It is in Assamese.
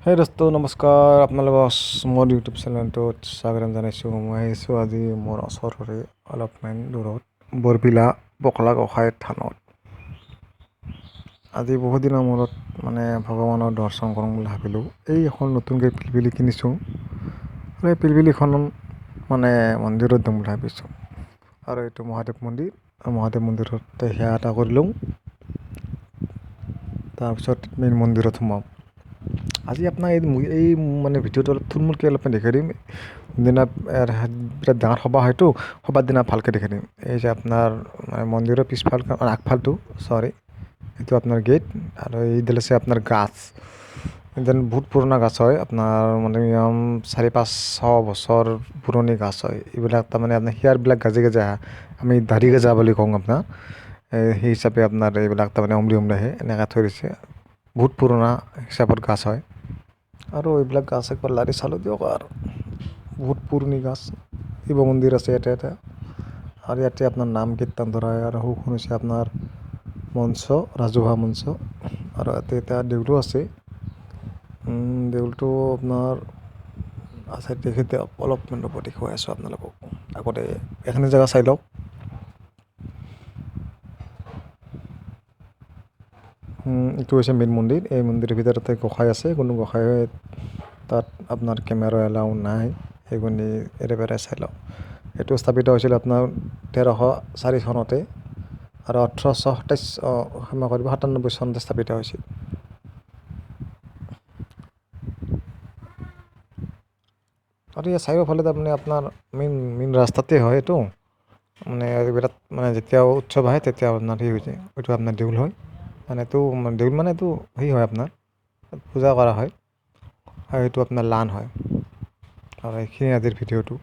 হে দোস্ত নমস্কাৰ আপোনালোকক মোৰ ইউটিউব চেনেলটোত স্বাগতম জনাইছোঁ। মই আহিছোঁ আজি মোৰ ওচৰৰে অলপমান দূৰত বৰবিলা বকলা গোঁসাই থানত। আজি বহুত দিনৰ মূৰত ভগৱানৰ দৰ্শন কৰিম বুলি ভাবিলোঁ। এই এখন নতুনকৈ পিলপিলি কিনিছোঁ আৰু এই পিলপিলিখন মন্দিৰত দিম বুলি ভাবিছোঁ। আৰু এইটো মহাদেৱ মন্দিৰ, মহাদেৱ মন্দিৰত সেৱা এটা কৰি লওঁ, তাৰপিছত মেইন মন্দিৰত সোমাম। আজি আপোনাৰ এই ভিডিঅ'টো অলপ থুলমূলকৈ অলপমান দেখাই দিম। দিনা বিৰাট ডাঙৰ সভা হয়তো, সভাৰ দিনা ভালকৈ দেখাই দিম। এই যে আপোনাৰ মন্দিৰৰ পিছফাল আগফালটো এইটো আপোনাৰ গেট, আৰু এইডাল আছে আপোনাৰ গাছ। যেন বহুত পুৰণা গাছ হয়, আপোনাৰ মিনিমাম 400-500 বছৰ পুৰণি গাছ হয়। এইবিলাক আপোনাৰ শিয়াৰবিলাক গাজে গাজে আহে, আমি দাঢ়ি গজা বুলি কওঁ আপোনাৰ। সেই হিচাপে আপোনাৰ এইবিলাক অমলি আহে, এনেকৈ থৈ দিছে। বহুত পুৰণা হিচাপত গাছ হয়, আৰু এইবিলাক গাছ একবাৰ লাৰি চালোঁ দিয়ক। আৰু বহুত পুৰণি গাছ। শিৱ মন্দিৰ আছে ইয়াতে এটা, আৰু ইয়াতে আপোনাৰ নাম কীৰ্তন ধৰা হয়। আৰু সৌখন হৈছে আপোনাৰ মঞ্চ, ৰাজহুৱা মঞ্চ, আৰু ইয়াতে এটা দেউলো আছে। দেউলটো আপোনাৰ আছে, তেখেতে অলপমান দেখুৱাই আছোঁ আপোনালোকক। আগতে এইখিনি জেগা চাই লওক। এইটো হৈছে মেইন মন্দিৰ। এই মন্দিৰৰ ভিতৰতে গোঁসাই আছে, কোনো গোঁসাই তাত আপোনাৰ কেমেৰা এলাও নাই, সেইখিনি এৰেবেৰাই চাই লওক। এইটো স্থাপিত হৈছিল আপোনাৰ 1304 চনতে, আৰু 1897 চনতে স্থাপিত হৈছিল। আৰু এই চাৰিওফালে আপোনাৰ মেইন ৰাস্তাতে হয় এইটো। বিৰাট যেতিয়া উৎসৱ আহে তেতিয়া আপোনাৰ হৈ যায়। এইটো আপোনাৰ দেউল হয়, এইটো হেৰি হয়, আপোনাৰ পূজা কৰা হয়, আৰু এইটো আপোনাৰ লান হয়। আৰু এইখিনি আজিৰ ভিডিঅ'টো।